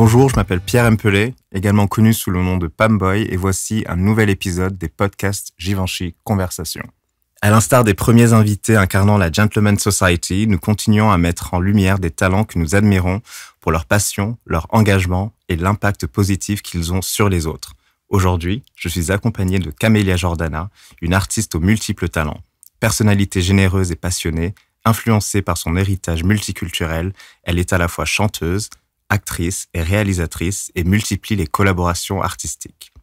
Bonjour, je m'appelle Pierre Empelé, également connu sous le nom de Pamboy, et voici un nouvel épisode des podcasts Givenchy Conversation. À l'instar des premiers invités incarnant la Gentleman Society, nous continuons à mettre en lumière des talents que nous admirons pour leur passion, leur engagement et l'impact positif qu'ils ont sur les autres. Aujourd'hui, je suis accompagné de Camélia Jordana, une artiste aux multiples talents. Personnalité généreuse et passionnée, influencée par son héritage multiculturel, elle est à la fois chanteuse, actrice et réalisatrice et multiplie les collaborations artistiques.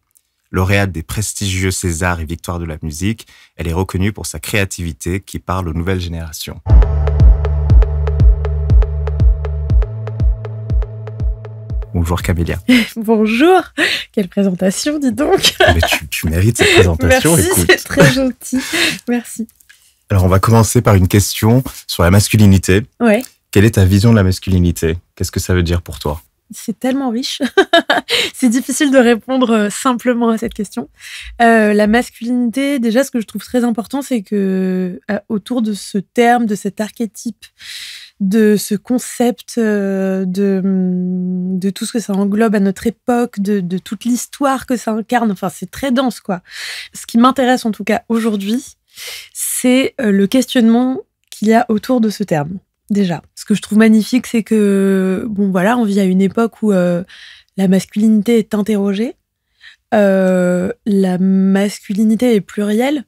Lauréate des prestigieux Césars et Victoires de la musique, elle est reconnue pour sa créativité qui parle aux nouvelles générations. Bonjour Camélia. Bonjour, quelle présentation, dis donc. Mais tu mérites cette présentation. Merci, écoute. c'est très gentil, merci. Alors on va commencer par une question sur la masculinité. Ouais. Quelle est ta vision de la masculinité ? Qu'est-ce que ça veut dire pour toi ? C'est tellement riche. C'est difficile de répondre simplement à cette question. La masculinité, déjà, ce que je trouve très important, c'est que autour de ce terme, de cet archétype, de ce concept, de tout ce que ça englobe à notre époque, de toute l'histoire que ça incarne, enfin, c'est très dense, quoi. Ce qui m'intéresse, en tout cas, aujourd'hui, c'est le questionnement qu'il y a autour de ce terme. Déjà, ce que je trouve magnifique, c'est que, bon, voilà, on vit à une époque où la masculinité est interrogée. La masculinité est plurielle.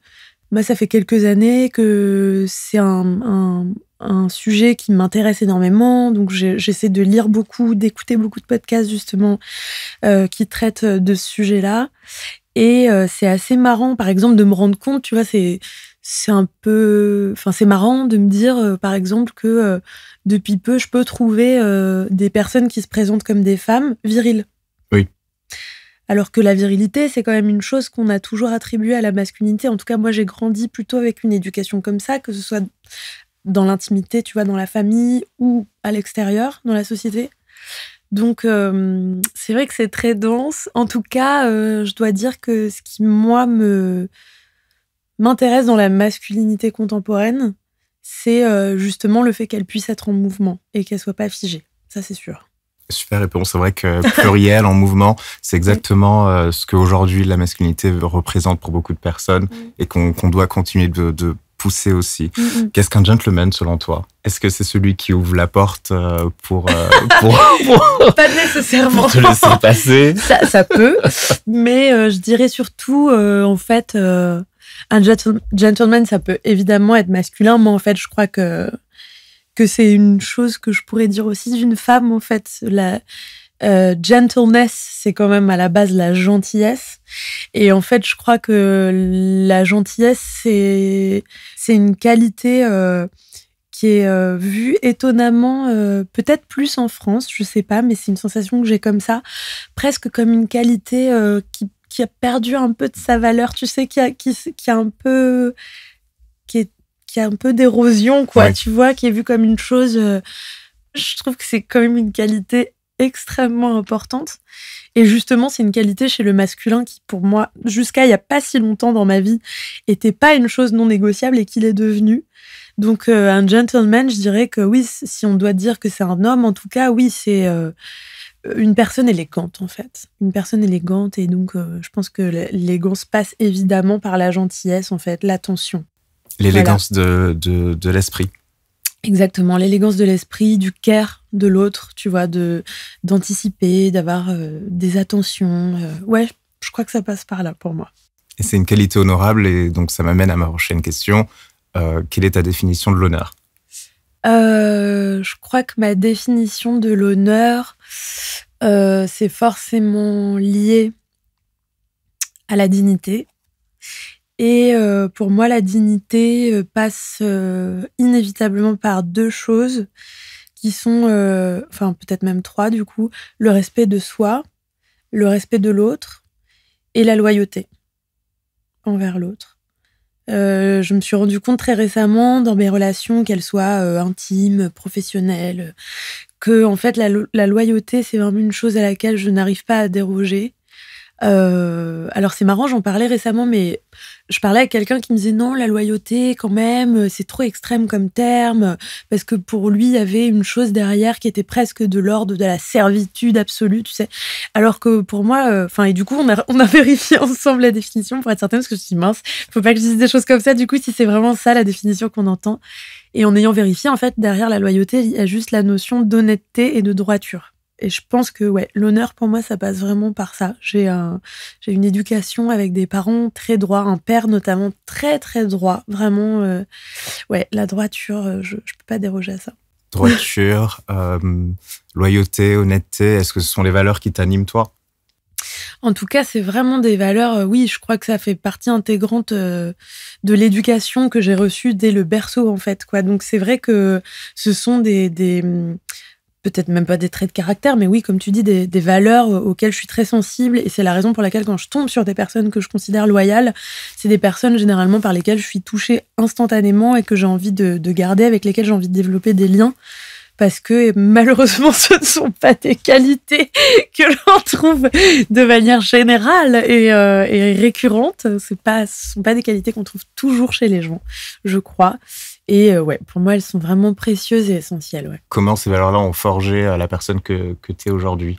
Moi, ça fait quelques années que c'est un sujet qui m'intéresse énormément. Donc, j'essaie de lire beaucoup, d'écouter beaucoup de podcasts, justement, qui traitent de ce sujet-là. Et c'est assez marrant, par exemple, de me rendre compte, tu vois, c'est un peu... Enfin, c'est marrant de me dire, par exemple, que depuis peu, je peux trouver des personnes qui se présentent comme des femmes viriles. Oui. Alors que la virilité, c'est quand même une chose qu'on a toujours attribuée à la masculinité. En tout cas, moi, j'ai grandi plutôt avec une éducation comme ça, que ce soit dans l'intimité, tu vois, dans la famille ou à l'extérieur, dans la société. Donc, c'est vrai que c'est très dense. En tout cas, je dois dire que ce qui, moi, m'intéresse dans la masculinité contemporaine, c'est justement le fait qu'elle puisse être en mouvement et qu'elle soit pas figée. Ça, c'est sûr. Super réponse. C'est vrai que pluriel, en mouvement, c'est exactement ce qu'aujourd'hui la masculinité représente pour beaucoup de personnes et qu'on doit continuer de pousser aussi. Qu'est-ce qu'un gentleman selon toi ? Est-ce que c'est celui qui ouvre la porte pour Pas nécessairement. pour te laisser passer ? Ça peut, mais je dirais surtout, en fait, un gentleman, ça peut évidemment être masculin, mais en fait, je crois que c'est une chose que je pourrais dire aussi d'une femme, en fait. La gentleness, c'est quand même à la base la gentillesse. Et en fait, je crois que la gentillesse, c'est une qualité qui est vue étonnamment, peut-être plus en France, je sais pas, mais c'est une sensation que j'ai comme ça, presque comme une qualité qui a perdu un peu de sa valeur, tu sais, qui a un peu... qui a un peu d'érosion, quoi, ouais. Tu vois, qui est vue comme une chose... je trouve que c'est quand même une qualité extrêmement importante. Et justement, c'est une qualité chez le masculin qui, pour moi, jusqu'à il n'y a pas si longtemps dans ma vie, n'était pas une chose non négociable et qu'il est devenu. Donc, un gentleman, je dirais que oui, si on doit dire que c'est un homme, en tout cas, oui, c'est une personne élégante, en fait. Une personne élégante. Et donc, je pense que l'élégance passe évidemment par la gentillesse, en fait, l'attention. L'élégance de l'esprit. Exactement, l'élégance de l'esprit, du care de l'autre, tu vois, d'anticiper, d'avoir des attentions. Ouais, je crois que ça passe par là pour moi. Et c'est une qualité honorable et donc ça m'amène à ma prochaine question. Quelle est ta définition de l'honneur ? Je crois que ma définition de l'honneur, c'est forcément lié à la dignité. Et pour moi, la dignité passe inévitablement par deux choses qui sont, enfin peut-être même trois du coup, le respect de soi, le respect de l'autre et la loyauté envers l'autre. Je me suis rendu compte très récemment dans mes relations, qu'elles soient intimes, professionnelles, que en fait la loyauté, c'est vraiment une chose à laquelle je n'arrive pas à déroger. Alors c'est marrant, j'en parlais récemment, mais je parlais avec quelqu'un qui me disait non, la loyauté quand même, c'est trop extrême comme terme, parce que pour lui, il y avait une chose derrière qui était presque de l'ordre de la servitude absolue, tu sais. Alors que pour moi, et du coup, on a vérifié ensemble la définition pour être certaine, parce que je me suis dit, mince, faut pas que je dise des choses comme ça, du coup, si c'est vraiment ça la définition qu'on entend. Et en ayant vérifié, en fait, derrière la loyauté, il y a juste la notion d'honnêteté et de droiture. Et je pense que l'honneur pour moi, ça passe vraiment par ça. J'ai une éducation avec des parents très droits, un père notamment très très droit. Vraiment, la droiture, je peux pas déroger à ça. Droiture, loyauté, honnêteté, est-ce que ce sont les valeurs qui t'animent toi ? En tout cas, c'est vraiment des valeurs, oui, je crois que ça fait partie intégrante de l'éducation que j'ai reçue dès le berceau, en fait, quoi. Donc c'est vrai que ce sont des peut-être même pas des traits de caractère, mais oui, comme tu dis, des valeurs auxquelles je suis très sensible. Et c'est la raison pour laquelle, quand je tombe sur des personnes que je considère loyales, c'est des personnes généralement par lesquelles je suis touchée instantanément et que j'ai envie de garder, avec lesquelles j'ai envie de développer des liens. Parce que malheureusement, ce ne sont pas des qualités que l'on trouve de manière générale et récurrente. Ce sont pas des qualités qu'on trouve toujours chez les gens, je crois. Et pour moi, elles sont vraiment précieuses et essentielles. Ouais. Comment ces valeurs-là ont forgé la personne que tu es aujourd'hui ?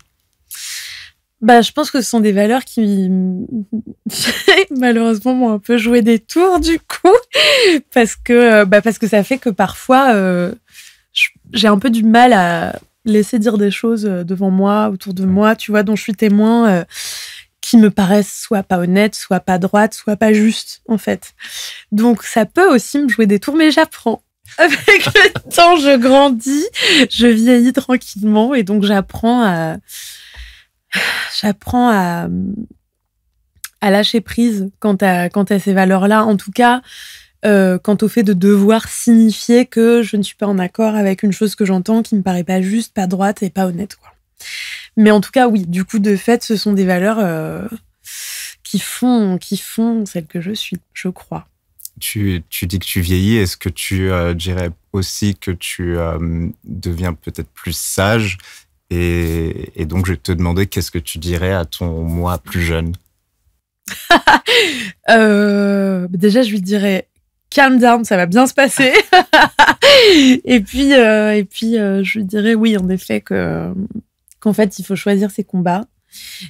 Je pense que ce sont des valeurs qui, malheureusement, m'ont un peu joué des tours, du coup. Parce que ça fait que parfois, j'ai un peu du mal à laisser dire des choses devant moi, autour de moi, tu vois, dont je suis témoin, qui me paraissent soit pas honnêtes, soit pas droites, soit pas justes, en fait. Donc, ça peut aussi me jouer des tours, mais j'apprends. Avec le temps, je grandis, je vieillis tranquillement, et donc j'apprends à lâcher prise quant à ces valeurs-là. En tout cas, quant au fait de devoir signifier que je ne suis pas en accord avec une chose que j'entends qui me paraît pas juste, pas droite et pas honnête, quoi. Mais en tout cas, oui, du coup, de fait, ce sont des valeurs qui font celle que je suis, je crois. Tu dis que tu vieillis. Est-ce que tu dirais aussi que tu deviens peut-être plus sage ? Et donc, je vais te demander qu'est-ce que tu dirais à ton moi plus jeune ? Déjà, je lui dirais calm down, ça va bien se passer. et puis, je lui dirais oui, en effet, qu'en fait, il faut choisir ses combats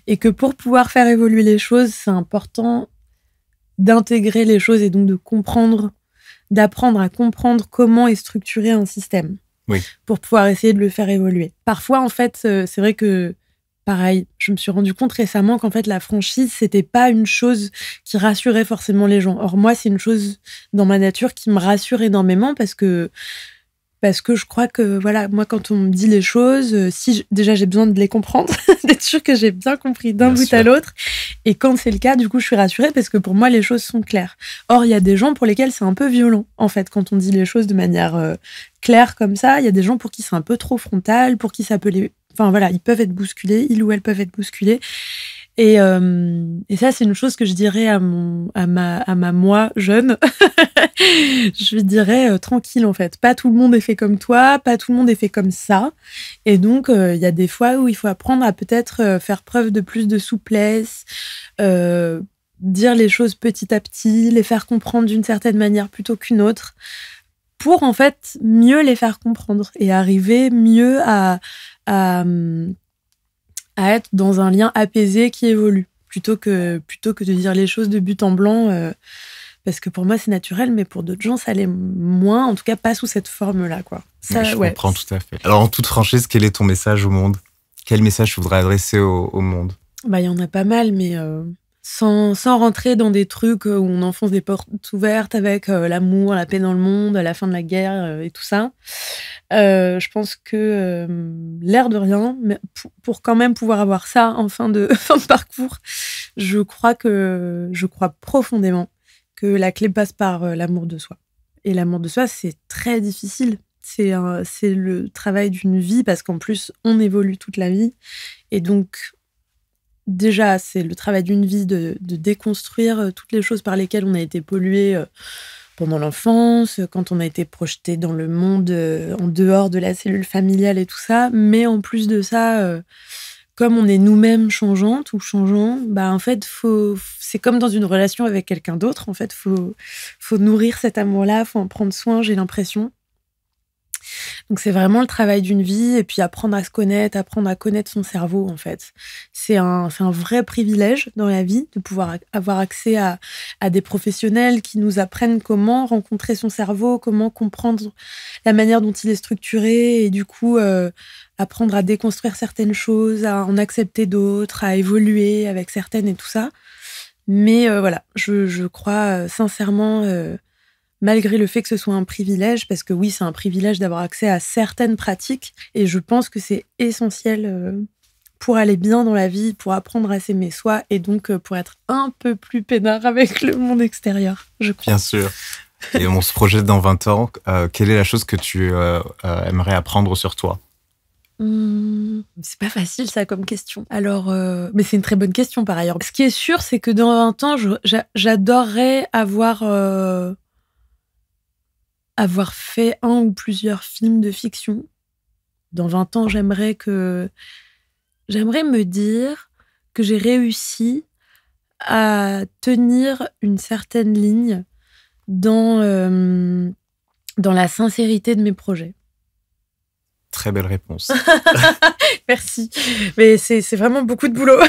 et que pour pouvoir faire évoluer les choses, c'est important d'intégrer les choses et donc d'apprendre à comprendre comment est structuré un système. Oui. Pour pouvoir essayer de le faire évoluer. Parfois, en fait, c'est vrai que, pareil, je me suis rendu compte récemment qu'en fait, la franchise, c'était pas une chose qui rassurait forcément les gens. Or, moi, c'est une chose dans ma nature qui me rassure énormément parce que je crois que, voilà, moi, quand on me dit les choses, déjà, j'ai besoin de les comprendre, d'être sûre que j'ai bien compris d'un bout à l'autre. Et quand c'est le cas, du coup, je suis rassurée parce que pour moi, les choses sont claires. Or, il y a des gens pour lesquels c'est un peu violent, en fait, quand on dit les choses de manière claire comme ça. Il y a des gens pour qui c'est un peu trop frontal, pour qui ça peut ils peuvent être bousculés, ils ou elles peuvent être bousculés. Et ça, c'est une chose que je dirais à ma moi jeune. Je lui dirais tranquille, en fait. Pas tout le monde est fait comme toi, pas tout le monde est fait comme ça. Et donc, il y a des fois où il faut apprendre à peut-être faire preuve de plus de souplesse, dire les choses petit à petit, les faire comprendre d'une certaine manière plutôt qu'une autre, pour en fait mieux les faire comprendre et arriver mieux à être dans un lien apaisé qui évolue, plutôt que de dire les choses de but en blanc, parce que pour moi c'est naturel, mais pour d'autres gens ça l'est moins, en tout cas pas sous cette forme-là, quoi. Ça, je comprends tout à fait. Alors en toute franchise, quel est ton message au monde ? Quel message tu voudrais adresser au monde ? Il y en a pas mal, mais sans rentrer dans des trucs où on enfonce des portes ouvertes avec l'amour, la paix dans le monde, la fin de la guerre et tout ça. Je pense que l'air de rien, mais pour quand même pouvoir avoir ça en fin de parcours, je crois profondément que la clé passe par l'amour de soi. Et l'amour de soi, c'est très difficile. C'est le travail d'une vie, parce qu'en plus, on évolue toute la vie. Et donc, déjà, c'est le travail d'une vie de déconstruire toutes les choses par lesquelles on a été pollué pendant l'enfance, quand on a été projeté dans le monde en dehors de la cellule familiale et tout ça. Mais en plus de ça, comme on est nous-mêmes changeantes ou changeants, en fait, c'est comme dans une relation avec quelqu'un d'autre. En fait, faut nourrir cet amour-là, faut en prendre soin, j'ai l'impression. Donc, c'est vraiment le travail d'une vie et puis apprendre à se connaître, apprendre à connaître son cerveau, en fait. C'est un vrai privilège dans la vie de pouvoir avoir accès à des professionnels qui nous apprennent comment rencontrer son cerveau, comment comprendre la manière dont il est structuré et du coup, apprendre à déconstruire certaines choses, à en accepter d'autres, à évoluer avec certaines et tout ça. Mais voilà, je crois sincèrement... malgré le fait que ce soit un privilège, parce que oui, c'est un privilège d'avoir accès à certaines pratiques, et je pense que c'est essentiel pour aller bien dans la vie, pour apprendre à s'aimer soi, et donc pour être un peu plus peinard avec le monde extérieur, je crois. Bien sûr. Et on se projette dans 20 ans. Quelle est la chose que tu aimerais apprendre sur toi ? C'est pas facile ça comme question. Alors, mais c'est une très bonne question par ailleurs. Ce qui est sûr, c'est que dans 20 ans, j'adorerais avoir fait un ou plusieurs films de fiction. Dans 20 ans, j'aimerais me dire que j'ai réussi à tenir une certaine ligne dans la sincérité de mes projets. Très belle réponse. Merci. Mais c'est vraiment beaucoup de boulot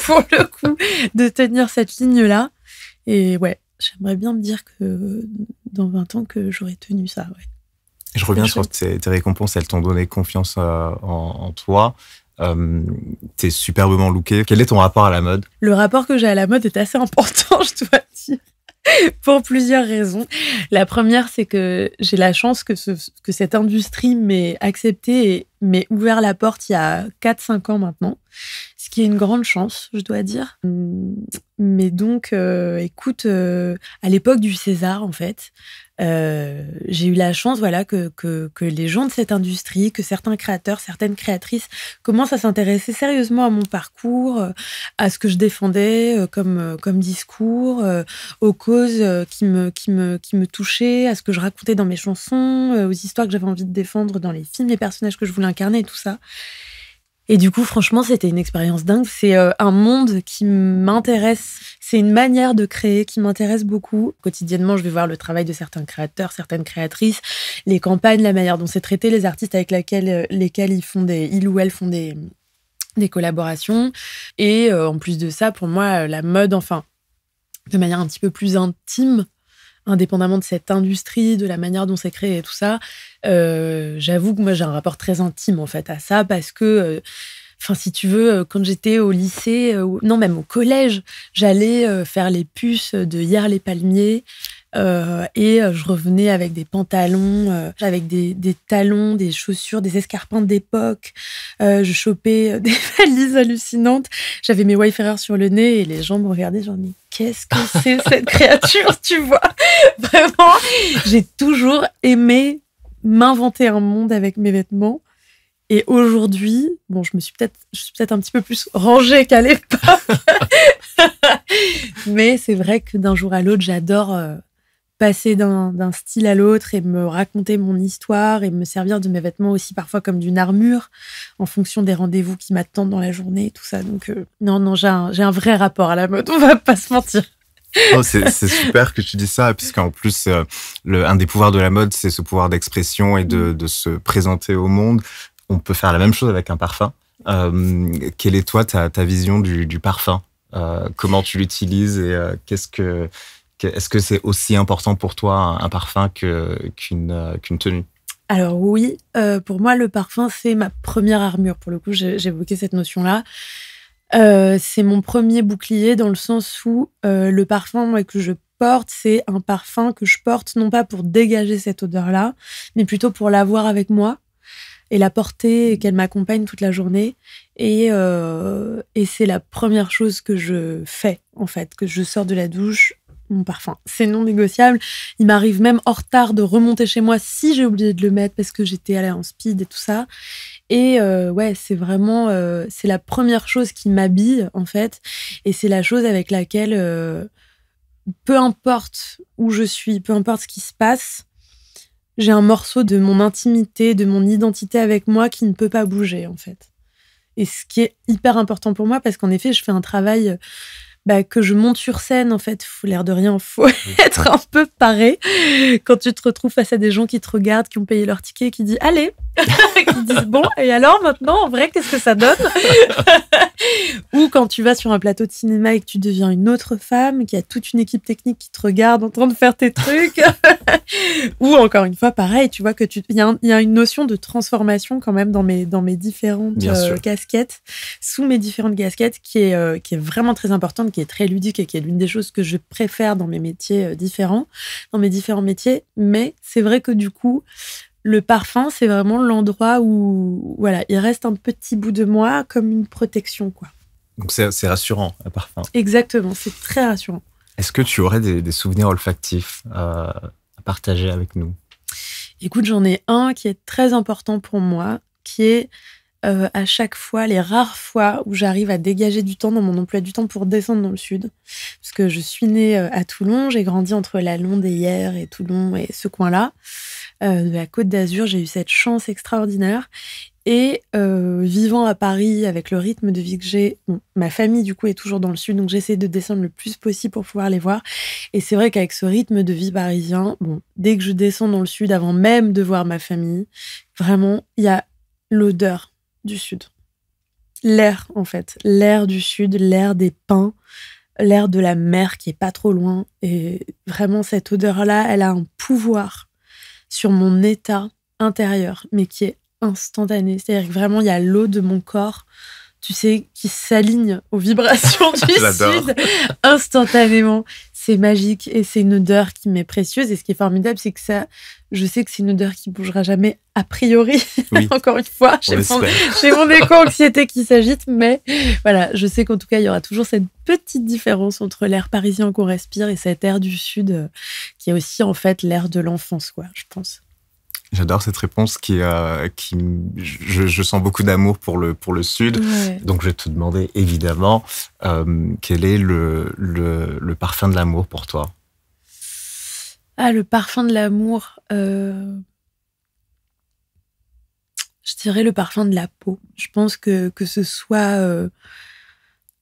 pour le coup de tenir cette ligne-là. Et ouais, j'aimerais bien me dire que dans 20 ans que j'aurais tenu ça, ouais. Je reviens sur tes récompenses, elles t'ont donné confiance en toi. T'es superbement lookée. Quel est ton rapport à la mode ? Le rapport que j'ai à la mode est assez important, je dois dire, pour plusieurs raisons. La première, c'est que j'ai la chance que cette industrie m'ait acceptée et m'ait ouvert la porte il y a 4-5 ans maintenant, ce qui est une grande chance, je dois dire. Mais donc, écoute, à l'époque du César, en fait, j'ai eu la chance, voilà, que les gens de cette industrie, que certains créateurs, certaines créatrices commencent à s'intéresser sérieusement à mon parcours, à ce que je défendais comme discours, aux causes qui me touchaient, à ce que je racontais dans mes chansons, aux histoires que j'avais envie de défendre dans les films, les personnages que je voulais incarner et tout ça. Et du coup, franchement, c'était une expérience dingue. C'est un monde qui m'intéresse. C'est une manière de créer qui m'intéresse beaucoup. Quotidiennement, je vais voir le travail de certains créateurs, certaines créatrices, les campagnes, la manière dont c'est traité, les artistes avec lesquels ils ou elles font des collaborations. Et en plus de ça, pour moi, la mode, enfin, de manière un petit peu plus intime, indépendamment de cette industrie, de la manière dont c'est créé et tout ça, j'avoue que moi, j'ai un rapport très intime, en fait, à ça, parce que, si tu veux, quand j'étais au lycée, non, même au collège, j'allais faire les puces de Hier les Palmiers, et je revenais avec des pantalons, avec des talons, des chaussures, des escarpins d'époque. Je chopais des valises hallucinantes. J'avais mes Wayfarers sur le nez et les gens me regardaient genre, mais qu'est-ce que c'est cette créature, tu vois ? Vraiment, j'ai toujours aimé m'inventer un monde avec mes vêtements. Et aujourd'hui, bon, je suis peut-être un petit peu plus rangée qu'à l'époque. Mais c'est vrai que d'un jour à l'autre, j'adore passer d'un style à l'autre et me raconter mon histoire et me servir de mes vêtements aussi parfois comme d'une armure en fonction des rendez-vous qui m'attendent dans la journée et tout ça. Donc non, j'ai un vrai rapport à la mode, on va pas se mentir. Oh, c'est super que tu dis ça, puisqu'en plus, un des pouvoirs de la mode, c'est ce pouvoir d'expression et de se présenter au monde. On peut faire la même chose avec un parfum. Quelle est, toi, ta vision du parfum ? Comment tu l'utilises et est-ce que c'est aussi important pour toi un parfum qu'une tenue ? Alors oui, pour moi, le parfum, c'est ma première armure. Pour le coup, j'ai évoqué cette notion-là. C'est mon premier bouclier dans le sens où le parfum que je porte, c'est un parfum que je porte non pas pour dégager cette odeur-là, mais plutôt pour l'avoir avec moi et la porter et qu'elle m'accompagne toute la journée. Et c'est la première chose que je fais, en fait, que je sors de la douche. Mon parfum, c'est non négociable. Il m'arrive même en retard de remonter chez moi si j'ai oublié de le mettre parce que j'étais allée en speed et tout ça. Et ouais, c'est vraiment c'est la première chose qui m'habille en fait, et c'est la chose avec laquelle peu importe où je suis, peu importe ce qui se passe, j'ai un morceau de mon intimité, de mon identité avec moi qui ne peut pas bouger en fait. Et ce qui est hyper important pour moi, parce qu'en effet, je fais un travail que je monte sur scène, en fait. Faut l'air de rien, faut être un peu paré quand tu te retrouves face à des gens qui te regardent, qui ont payé leur ticket, qui disent « Allez !» qui disent « Bon, et alors maintenant, en vrai, qu'est-ce que ça donne ?» Ou quand tu vas sur un plateau de cinéma et que tu deviens une autre femme, qu'il y a toute une équipe technique qui te regarde en train de faire tes trucs. Ou encore une fois, pareil, tu vois que il y a une notion de transformation quand même dans mes différentes casquettes, sous mes différentes casquettes, qui est vraiment très importante, qui est très ludique et qui est l'une des choses que je préfère dans mes métiers différents, dans mes différents métiers. Mais c'est vrai que du coup, le parfum, c'est vraiment l'endroit où, voilà, il reste un petit bout de moi comme une protection, quoi. Donc c'est rassurant, un parfum. Exactement, c'est très rassurant. Est-ce que tu aurais des souvenirs olfactifs à partager avec nous? Écoute, j'en ai un qui est très important pour moi, qui est à chaque fois, les rares fois où j'arrive à dégager du temps dans mon emploi du temps pour descendre dans le sud. Parce que je suis née à Toulon, j'ai grandi entre la Landéhière et Toulon et ce coin-là. De la Côte d'Azur, j'ai eu cette chance extraordinaire. Et vivant à Paris, avec le rythme de vie que j'ai, ma famille du coup est toujours dans le sud, donc j'essaie de descendre le plus possible pour pouvoir les voir. Et c'est vrai qu'avec ce rythme de vie parisien, dès que je descends dans le sud, avant même de voir ma famille, vraiment, il y a l'odeur du sud. L'air, en fait. L'air du sud, l'air des pins, l'air de la mer qui est pas trop loin. Et vraiment, cette odeur-là, elle a un pouvoir sur mon état intérieur, mais qui est instantané. C'est-à-dire que vraiment, il y a l'eau de mon corps, tu sais, qui s'aligne aux vibrations du sud instantanément. C'est magique et c'est une odeur qui m'est précieuse. Et ce qui est formidable, c'est que ça, je sais que c'est une odeur qui bougera jamais a priori. Oui. Encore une fois, j'ai mon éco-anxiété qui s'agite, mais voilà, je sais qu'en tout cas, il y aura toujours cette petite différence entre l'air parisien qu'on respire et cet air du sud qui est aussi en fait l'air de l'enfance, quoi, je pense. J'adore cette réponse je sens beaucoup d'amour pour le sud. Ouais. Donc, je vais te demander, évidemment, quel est le parfum de l'amour pour toi? Ah, le parfum de l'amour, je dirais le parfum de la peau. Je pense que ce soit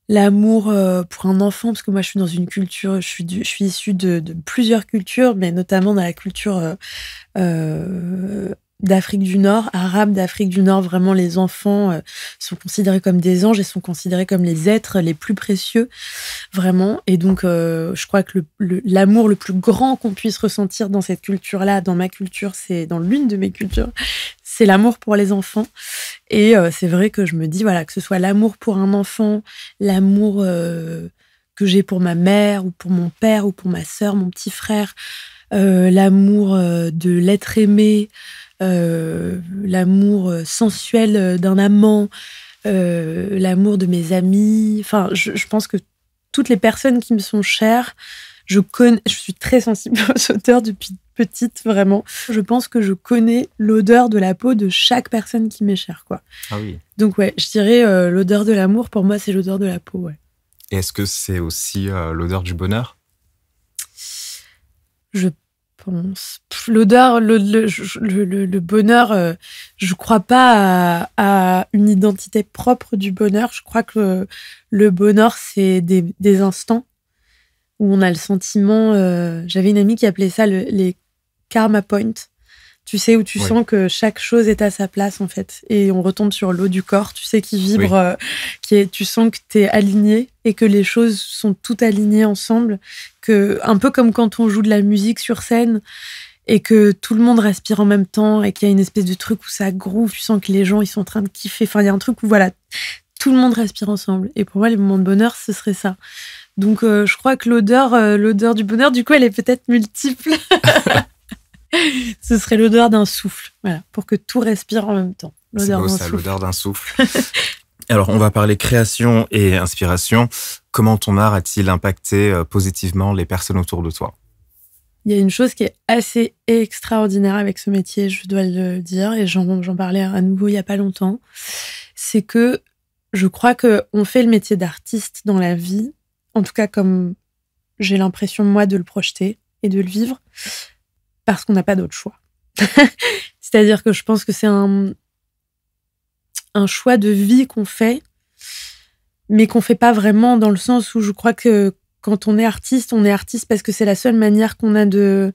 l'amour pour un enfant, parce que moi, je suis dans une culture, je suis issue de plusieurs cultures, mais notamment dans la culture d'Afrique du Nord, arabe d'Afrique du Nord. Vraiment, les enfants sont considérés comme des anges et sont considérés comme les êtres les plus précieux, vraiment. Et donc, je crois que l'amour le plus grand qu'on puisse ressentir dans cette culture-là, dans ma culture, c'est dans l'une de mes cultures, c'est l'amour pour les enfants. Et c'est vrai que je me dis, voilà, que ce soit l'amour pour un enfant, l'amour que j'ai pour ma mère ou pour mon père ou pour ma sœur, mon petit frère, l'amour de l'être aimé, l'amour sensuel d'un amant, l'amour de mes amis. Enfin, je pense que toutes les personnes qui me sont chères, je suis très sensible aux odeurs depuis petite, vraiment. Je pense que je connais l'odeur de la peau de chaque personne qui m'est chère, quoi. Ah oui. Donc ouais, je dirais l'odeur de l'amour, pour moi, c'est l'odeur de la peau, ouais. Et est-ce que c'est aussi l'odeur du bonheur? Je pense. L'odeur, le bonheur, je crois pas à une identité propre du bonheur. Je crois que le bonheur, c'est des instants où on a le sentiment... j'avais une amie qui appelait ça les karma points. Tu sais, où tu sens que chaque chose est à sa place, en fait. Et on retombe sur l'eau du corps, tu sais, qui vibre, tu sens que t'es aligné et que les choses sont toutes alignées ensemble. Un peu comme quand on joue de la musique sur scène et que tout le monde respire en même temps et qu'il y a une espèce de truc où ça groove, tu sens que les gens, ils sont en train de kiffer. Enfin, il y a un truc où, voilà, tout le monde respire ensemble. Et pour moi, les moments de bonheur, ce serait ça. Donc, je crois que l'odeur du bonheur, du coup, elle est peut-être multiple. Ce serait l'odeur d'un souffle, voilà, pour que tout respire en même temps. C'est beau ça, l'odeur d'un souffle. Alors, on va parler création et inspiration. Comment ton art a-t-il impacté positivement les personnes autour de toi? Il y a une chose qui est assez extraordinaire avec ce métier, je dois le dire, et j'en parlais à nouveau il n'y a pas longtemps. C'est que je crois qu'on fait le métier d'artiste dans la vie, en tout cas comme j'ai l'impression, moi, de le projeter et de le vivre, parce qu'on n'a pas d'autre choix. C'est-à-dire que je pense que c'est un un choix de vie qu'on fait, mais qu'on fait pas vraiment, dans le sens où je crois que quand on est artiste parce que c'est la seule manière qu'on a de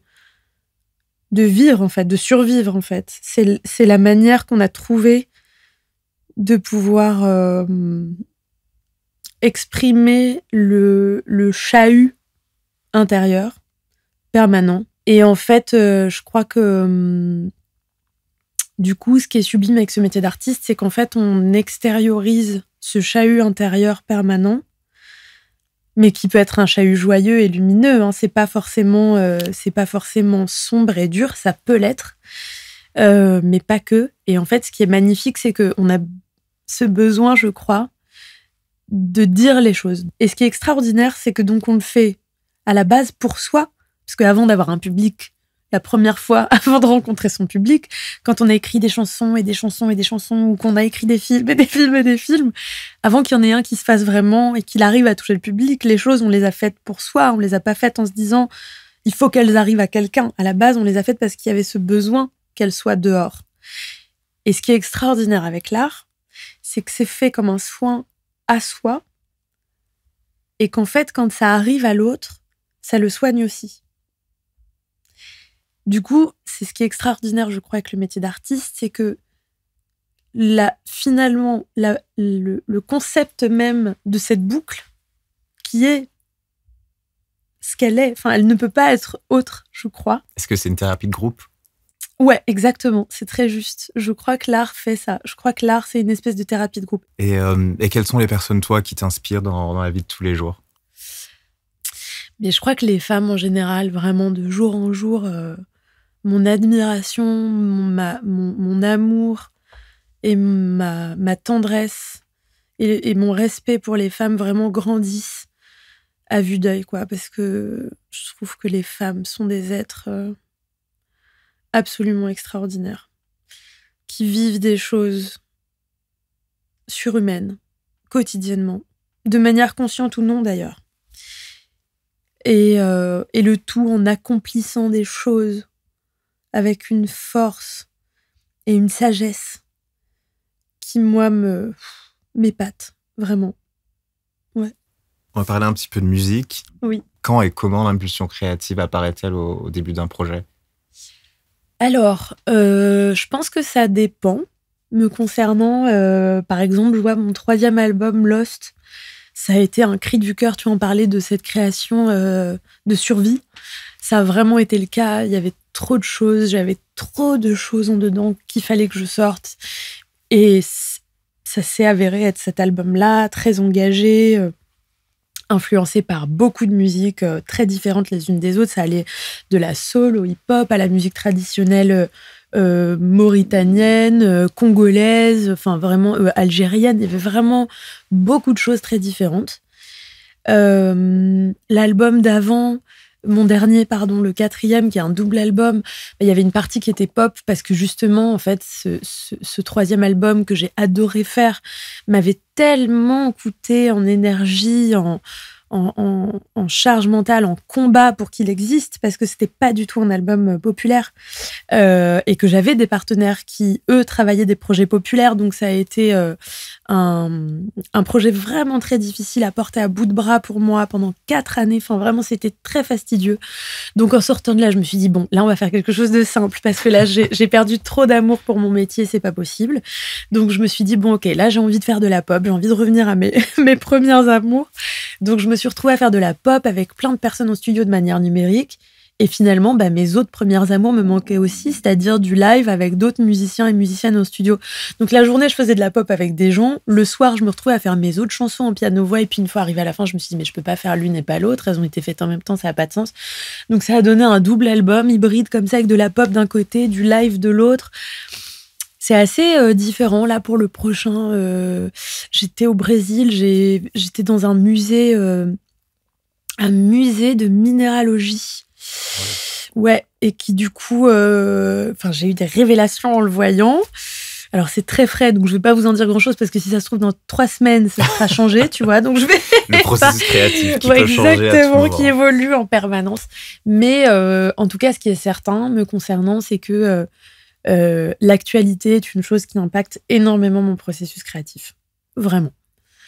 vivre, en fait, de survivre, en fait. C'est la manière qu'on a trouvé de pouvoir exprimer le chahut intérieur permanent. Et en fait, je crois que du coup, ce qui est sublime avec ce métier d'artiste, c'est qu'en fait, on extériorise ce chahut intérieur permanent, mais qui peut être un chahut joyeux et lumineux. Hein. C'est pas forcément sombre et dur, ça peut l'être, mais pas que. Et en fait, ce qui est magnifique, c'est qu'on a ce besoin, je crois, de dire les choses. Et ce qui est extraordinaire, c'est que donc on le fait à la base pour soi, parce qu'avant d'avoir un public, la première fois, avant de rencontrer son public, quand on a écrit des chansons et des chansons et des chansons, ou qu'on a écrit des films et des films et des films, avant qu'il y en ait un qui se fasse vraiment et qu'il arrive à toucher le public, les choses, on les a faites pour soi, on les a pas faites en se disant il faut qu'elles arrivent à quelqu'un. À la base, on les a faites parce qu'il y avait ce besoin qu'elles soient dehors. Et ce qui est extraordinaire avec l'art, c'est que c'est fait comme un soin à soi, et qu'en fait, quand ça arrive à l'autre, ça le soigne aussi. Du coup, c'est ce qui est extraordinaire, je crois, avec le métier d'artiste, c'est que finalement, le concept même de cette boucle, qui est ce qu'elle est, enfin, elle ne peut pas être autre, je crois. Est-ce que c'est une thérapie de groupe ? Ouais, exactement, c'est très juste. Je crois que l'art fait ça. Je crois que l'art, c'est une espèce de thérapie de groupe. Et quelles sont les personnes, toi, qui t'inspirent dans la vie de tous les jours ? Mais je crois que les femmes, en général, vraiment, de jour en jour, mon admiration, mon amour et ma tendresse et mon respect pour les femmes vraiment grandissent à vue d'œil, quoi. Parce que je trouve que les femmes sont des êtres absolument extraordinaires, qui vivent des choses surhumaines, quotidiennement, de manière consciente ou non d'ailleurs. Et le tout en accomplissant des choses avec une force et une sagesse qui, moi, m'épate, vraiment. Ouais. On va parler un petit peu de musique. Oui. Quand et comment l'impulsion créative apparaît-elle au début d'un projet ? Alors, je pense que ça dépend. Me concernant, par exemple, je vois mon 3e album, Lost, ça a été un cri du cœur. Tu en parlais de cette création de survie. Ça a vraiment été le cas. Il y avait trop de choses, j'avais trop de choses en dedans qu'il fallait que je sorte. Et ça s'est avéré être cet album-là, très engagé, influencé par beaucoup de musiques très différentes les unes des autres. Ça allait de la soul au hip-hop, à la musique traditionnelle mauritanienne, congolaise, enfin vraiment algérienne. Il y avait vraiment beaucoup de choses très différentes. L'album d'avant, mon dernier, le 4e, qui est un double album, il y avait une partie qui était pop parce que justement, en fait, ce 3e album que j'ai adoré faire m'avait tellement coûté en énergie, en charge mentale, en combat pour qu'il existe, parce que c'était pas du tout un album populaire et que j'avais des partenaires qui, eux, travaillaient des projets populaires, donc ça a été un projet vraiment très difficile à porter à bout de bras pour moi pendant 4 années. Enfin, vraiment, c'était très fastidieux. Donc, en sortant de là, je me suis dit, bon, là, on va faire quelque chose de simple parce que là, j'ai perdu trop d'amour pour mon métier, c'est pas possible. Donc, je me suis dit, bon, ok, là, j'ai envie de faire de la pop, j'ai envie de revenir à mes premiers amours. Donc, je me suis retrouvée à faire de la pop avec plein de personnes en studio de manière numérique. Et finalement, mes autres premières amours me manquaient aussi, c'est-à-dire du live avec d'autres musiciens et musiciennes en studio. Donc la journée, je faisais de la pop avec des gens. Le soir, je me retrouvais à faire mes autres chansons en piano-voix. Et puis une fois arrivée à la fin, je me suis dit, mais je peux pas faire l'une et pas l'autre. Elles ont été faites en même temps, ça n'a pas de sens. Donc ça a donné un double album hybride comme ça, avec de la pop d'un côté, du live de l'autre. C'est assez différent. Là, pour le prochain, j'étais au Brésil, j'étais dans un musée de minéralogie. Ouais, et qui du coup, j'ai eu des révélations en le voyant. Alors c'est très frais, donc je vais pas vous en dire grand chose parce que si ça se trouve dans 3 semaines, ça sera changé, tu vois. Donc je vais le processus créatif qui peut changer à tout exactement, moment. qui évolue en permanence. Mais en tout cas, ce qui est certain, me concernant, c'est que l'actualité est une chose qui impacte énormément mon processus créatif. Vraiment.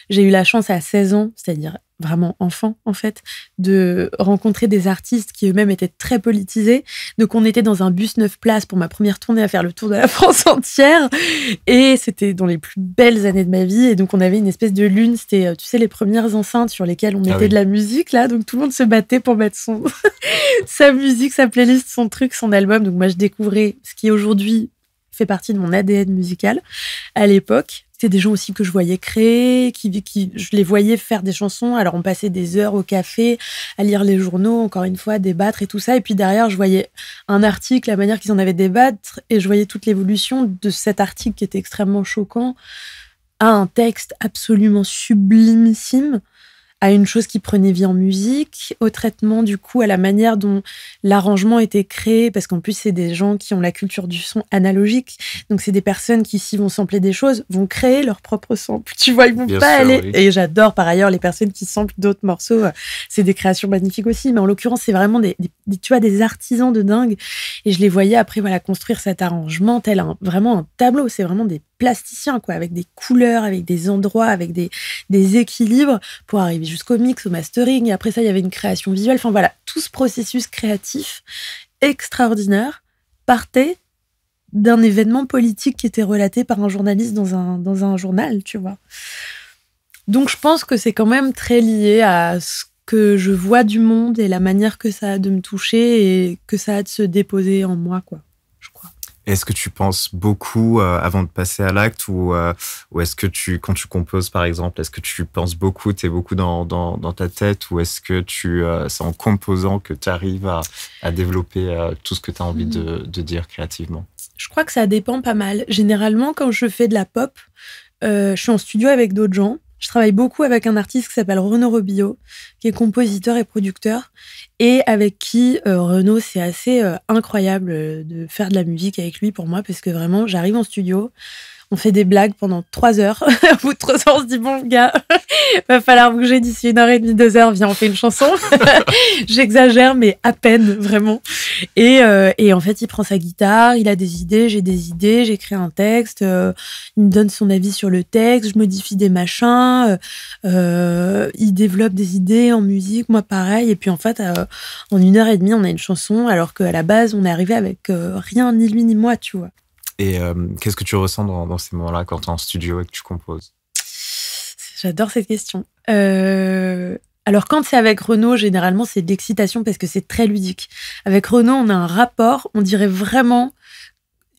J'ai eu la chance à 16 ans, c'est-à-dire vraiment enfant en fait, de rencontrer des artistes qui eux-mêmes étaient très politisés. Donc on était dans un bus 9 places pour ma première tournée à faire le tour de la France entière. Et c'était dans les plus belles années de ma vie. Et donc on avait une espèce de lune, c'était, tu sais, les premières enceintes sur lesquelles on mettait de la musique là. Donc tout le monde se battait pour mettre sa musique, sa playlist, son truc, son album. Donc moi je découvrais ce qui aujourd'hui fait partie de mon ADN musical. À l'époque, c'était des gens aussi que je voyais créer, je les voyais faire des chansons. Alors, on passait des heures au café à lire les journaux, encore une fois, débattre et tout ça. Et puis derrière, je voyais un article, la manière qu'ils en avaient débattre, et je voyais toute l'évolution de cet article qui était extrêmement choquant à un texte absolument sublimissime, à une chose qui prenait vie en musique, au traitement, du coup, à la manière dont l'arrangement était créé, parce qu'en plus, c'est des gens qui ont la culture du son analogique. Donc, c'est des personnes qui, s'ils vont sampler des choses, vont créer leur propre sample. Tu vois, ils vont pas aller... Oui. Et j'adore, par ailleurs, les personnes qui samplent d'autres morceaux. C'est des créations magnifiques aussi. Mais en l'occurrence, c'est vraiment tu vois, des artisans de dingue. Et je les voyais après, voilà, construire cet arrangement tel vraiment un tableau. C'est vraiment des plasticiens, quoi, avec des couleurs, avec des endroits, avec des équilibres pour arriver jusqu'au mix, au mastering. Et après ça, il y avait une création visuelle. Enfin voilà, tout ce processus créatif extraordinaire partait d'un événement politique qui était relaté par un journaliste dans un journal, tu vois. Donc je pense que c'est quand même très lié à ce que je vois du monde et la manière que ça a de me toucher et que ça a de se déposer en moi, quoi. Est-ce que tu penses beaucoup avant de passer à l'acte ou est-ce que quand tu composes, par exemple, est-ce que tu penses beaucoup, t'es beaucoup dans ta tête ou est-ce que c'est en composant que tu arrives à développer tout ce que tu as envie de dire créativement? Je crois que ça dépend pas mal. Généralement, quand je fais de la pop, je suis en studio avec d'autres gens. Je travaille beaucoup avec un artiste qui s'appelle Renaud Robillot, qui est compositeur et producteur, et avec qui, Renaud, c'est assez incroyable de faire de la musique avec lui pour moi, parce que vraiment, j'arrive en studio, on fait des blagues pendant 3 heures. Au bout de 3 heures, on se dit, bon, gars, va falloir bouger d'ici 1h30, 2 heures, viens, on fait une chanson. J'exagère, mais à peine, vraiment. Et en fait, il prend sa guitare, il a des idées, j'ai des idées, j'écris un texte, il me donne son avis sur le texte, je modifie des machins, il développe des idées en musique, moi pareil. Et puis en fait, en 1h30, on a une chanson, alors qu'à la base, on est arrivé avec rien, ni lui ni moi, tu vois. Et qu'est-ce que tu ressens dans ces moments-là quand tu es en studio et que tu composes? J'adore cette question. Alors, quand c'est avec Renaud, généralement, c'est de l'excitation parce que c'est très ludique. Avec Renaud, on a un rapport, on dirait vraiment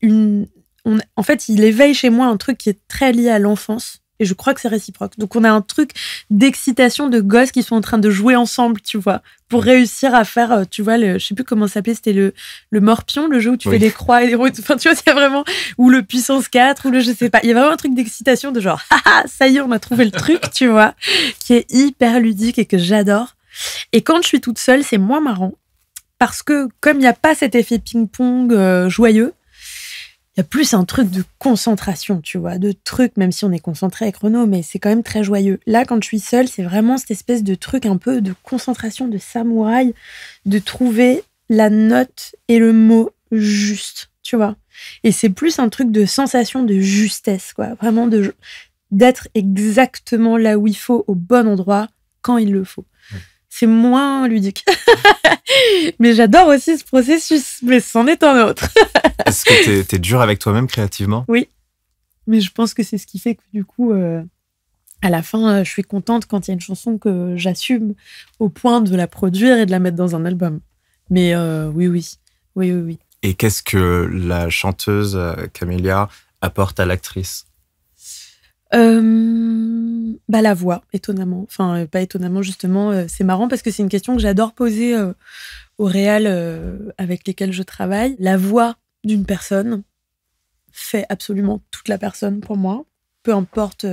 en fait, il éveille chez moi un truc qui est très lié à l'enfance. Et je crois que c'est réciproque. Donc, on a un truc d'excitation de gosses qui sont en train de jouer ensemble, tu vois, pour réussir à faire, tu vois, je sais plus comment ça s'appelait, c'était le Morpion, le jeu où tu fais des croix et des routes. Enfin, tu vois, c'est vraiment, ou le Puissance 4, ou je sais pas. Il y a vraiment un truc d'excitation de genre, haha, ça y est, on a trouvé le truc, tu vois, qui est hyper ludique et que j'adore. Et quand je suis toute seule, c'est moins marrant. Parce que, comme il n'y a pas cet effet ping-pong joyeux, il y a plus un truc de concentration, tu vois, de truc, même si on est concentré avec Renaud, mais c'est quand même très joyeux. Là, quand je suis seule, c'est vraiment cette espèce de truc un peu de concentration, de samouraï, de trouver la note et le mot juste, tu vois. Et c'est plus un truc de sensation de justesse, quoi. Vraiment d'être exactement là où il faut, au bon endroit, quand il le faut. C'est moins ludique. Mais j'adore aussi ce processus, mais c'en est un autre. Est-ce que t'es dur avec toi-même créativement? Oui, mais je pense que c'est ce qui fait que du coup, à la fin, je suis contente quand il y a une chanson que j'assume au point de la produire et de la mettre dans un album. Mais oui. Et qu'est-ce que la chanteuse Camélia apporte à l'actrice? La voix, étonnamment. Enfin, pas étonnamment, justement. C'est marrant parce que c'est une question que j'adore poser aux réals avec lesquels je travaille. La voix d'une personne fait absolument toute la personne pour moi. Peu importe,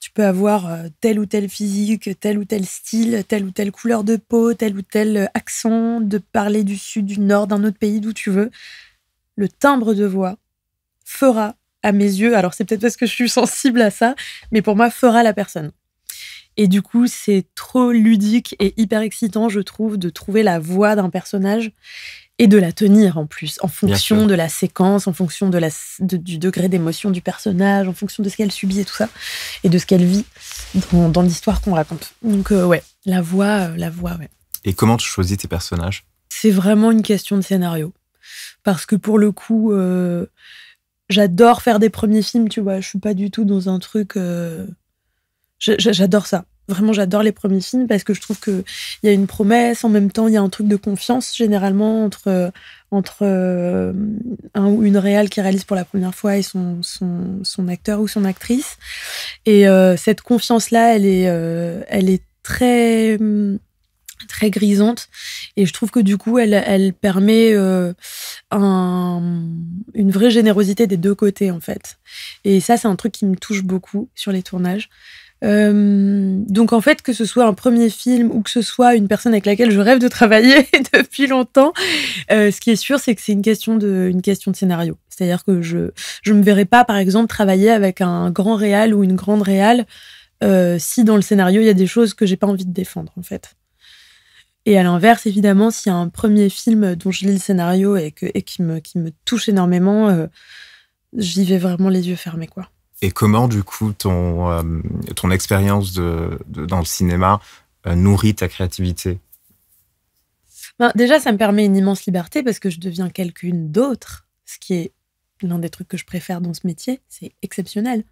tu peux avoir tel ou tel physique, tel ou tel style, telle ou telle couleur de peau, tel ou tel accent, de parler du sud, du nord, d'un autre pays, d'où tu veux. Le timbre de voix fera, à mes yeux, alors c'est peut-être parce que je suis sensible à ça, mais pour moi, fera la personne. Et du coup, c'est trop ludique et hyper excitant, je trouve, de trouver la voix d'un personnage. et de la tenir en plus, en fonction de la séquence, en fonction du degré d'émotion du personnage, en fonction de ce qu'elle subit et tout ça, et de ce qu'elle vit dans l'histoire qu'on raconte. Donc la voix, ouais. Et comment tu choisis tes personnages ? C'est vraiment une question de scénario. Parce que pour le coup, j'adore faire des premiers films, tu vois. Je suis pas du tout dans un truc... J'adore ça. Vraiment, j'adore les premiers films parce que je trouve qu'il y a une promesse. En même temps, il y a un truc de confiance, généralement, entre un ou une réal qui réalise pour la première fois et son acteur ou son actrice. Et cette confiance-là, elle est très... très grisante, et je trouve que du coup elle permet une vraie générosité des deux côtés en fait, et ça c'est un truc qui me touche beaucoup sur les tournages. Donc en fait, que ce soit un premier film ou que ce soit une personne avec laquelle je rêve de travailler depuis longtemps, ce qui est sûr, c'est que c'est une question de scénario. C'est-à-dire que je me verrais pas par exemple travailler avec un grand réal ou une grande réal si dans le scénario il y a des choses que j'ai pas envie de défendre en fait. Et à l'inverse, évidemment, s'il y a un premier film dont je lis le scénario et qui me touche énormément, j'y vais vraiment les yeux fermés, quoi. Et comment, du coup, ton expérience dans le cinéma nourrit ta créativité ? Déjà, ça me permet une immense liberté parce que je deviens quelqu'une d'autre, ce qui est l'un des trucs que je préfère dans ce métier. C'est exceptionnel.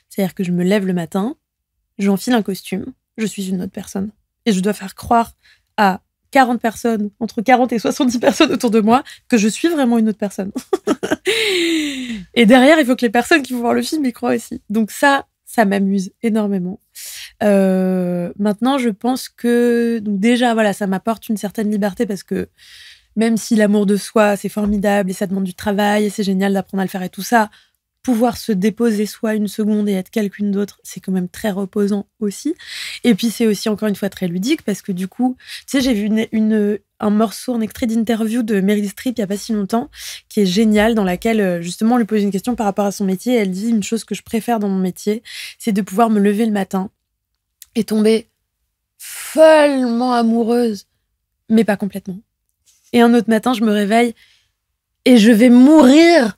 C'est-à-dire que je me lève le matin, j'enfile un costume, je suis une autre personne. Et je dois faire croire à 40 personnes, entre 40 et 70 personnes autour de moi, que je suis vraiment une autre personne. Et derrière, il faut que les personnes qui vont voir le film y croient aussi. Donc ça m'amuse énormément. Maintenant, je pense que... Donc déjà, voilà, ça m'apporte une certaine liberté parce que même si l'amour de soi, c'est formidable et ça demande du travail et c'est génial d'apprendre à le faire et tout ça, pouvoir se déposer soi une seconde et être quelqu'une d'autre, c'est quand même très reposant aussi. Et puis, c'est aussi, encore une fois, très ludique parce que du coup, tu sais, j'ai vu un morceau, un extrait d'interview de Meryl Streep il n'y a pas si longtemps, qui est génial, dans laquelle, justement, on lui pose une question par rapport à son métier. Et elle dit une chose que je préfère dans mon métier, c'est de pouvoir me lever le matin et tomber follement amoureuse, mais pas complètement. Et un autre matin, je me réveille et je vais mourir,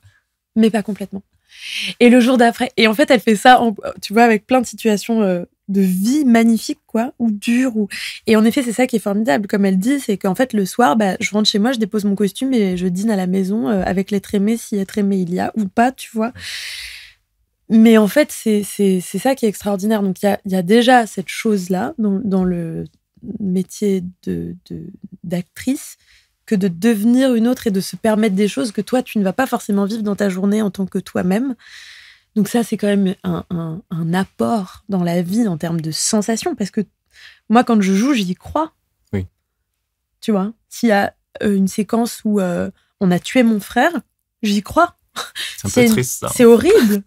mais pas complètement. Et le jour d'après, et en fait, elle fait ça, tu vois, avec plein de situations de vie magnifiques, quoi, ou dures. Et en effet, c'est ça qui est formidable. Comme elle dit, c'est qu'en fait, le soir, je rentre chez moi, je dépose mon costume et je dîne à la maison avec l'être aimé, si être aimé il y a, ou pas, tu vois. Mais en fait, c'est ça qui est extraordinaire. Donc, il y a déjà cette chose-là dans le métier d'actrice, que de devenir une autre et de se permettre des choses que toi, tu ne vas pas forcément vivre dans ta journée en tant que toi-même. Donc ça, c'est quand même un apport dans la vie en termes de sensations, parce que moi, quand je joue, j'y crois. Oui. Tu vois, s'il y a une séquence où on a tué mon frère, j'y crois. C'est un peu triste, ça. C'est horrible.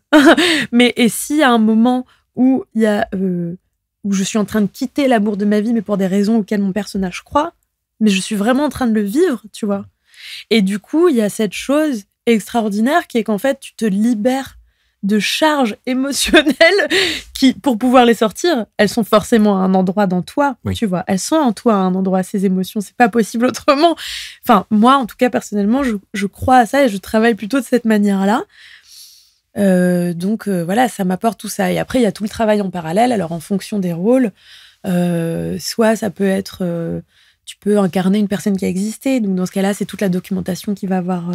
Mais et s'il y a un moment où il y a où je suis en train de quitter l'amour de ma vie, mais pour des raisons auxquelles mon personnage croit, mais je suis vraiment en train de le vivre, tu vois. Et du coup, il y a cette chose extraordinaire qui est qu'en fait, tu te libères de charges émotionnelles qui, pour pouvoir les sortir, elles sont forcément à un endroit dans toi, oui. Tu vois. Elles sont en toi à un endroit, ces émotions. C'est pas possible autrement. Enfin, moi, en tout cas, personnellement, je crois à ça et je travaille plutôt de cette manière-là. Donc, voilà, ça m'apporte tout ça. Et après, il y a tout le travail en parallèle. Alors, en fonction des rôles, soit ça peut être... tu peux incarner une personne qui a existé. Donc, dans ce cas-là, c'est toute la documentation qui va avoir,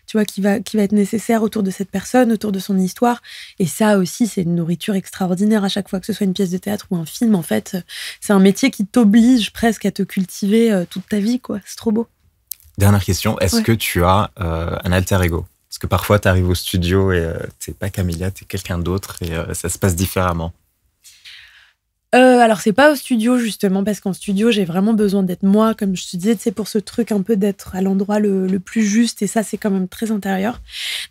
tu vois, qui va être nécessaire autour de cette personne, autour de son histoire. Et ça aussi, c'est une nourriture extraordinaire à chaque fois, que ce soit une pièce de théâtre ou un film. En fait, c'est un métier qui t'oblige presque à te cultiver toute ta vie, quoi. C'est trop beau. Dernière question. Est-ce que tu as un alter ego ? Parce que parfois, tu arrives au studio et t'es pas Camélia, t'es quelqu'un d'autre et ça se passe différemment. Alors, c'est pas au studio, justement, parce qu'en studio, j'ai vraiment besoin d'être moi, comme je te disais, c'est pour ce truc un peu d'être à l'endroit le plus juste, et ça, c'est quand même très intérieur.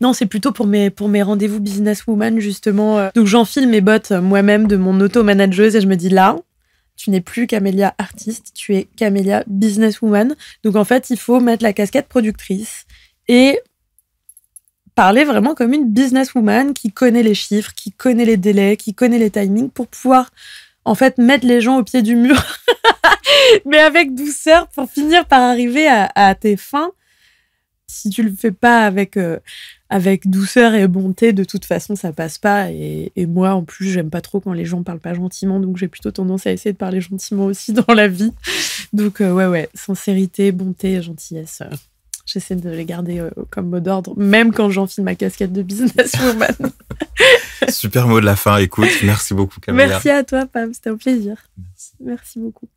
Non, c'est plutôt pour mes rendez-vous businesswoman, justement. Donc, j'enfile mes bottes moi-même de mon auto-manageuse, et je me dis, là, tu n'es plus Camélia artiste, tu es Camélia businesswoman. Donc, en fait, il faut mettre la casquette productrice et parler vraiment comme une businesswoman qui connaît les chiffres, qui connaît les délais, qui connaît les timings, pour pouvoir... en fait, mettre les gens au pied du mur, mais avec douceur, pour finir par arriver à tes fins Si tu le fais pas avec douceur et bonté, de toute façon, ça passe pas. Et moi, en plus, j'aime pas trop quand les gens parlent pas gentiment, donc j'ai plutôt tendance à essayer de parler gentiment aussi dans la vie. Donc, ouais, sincérité, bonté, gentillesse. J'essaie de les garder comme mot d'ordre, même quand j'enfile ma casquette de businesswoman. Super mot de la fin. Écoute, merci beaucoup, Camélia. Merci à toi, Pam. C'était un plaisir. Merci. Merci beaucoup.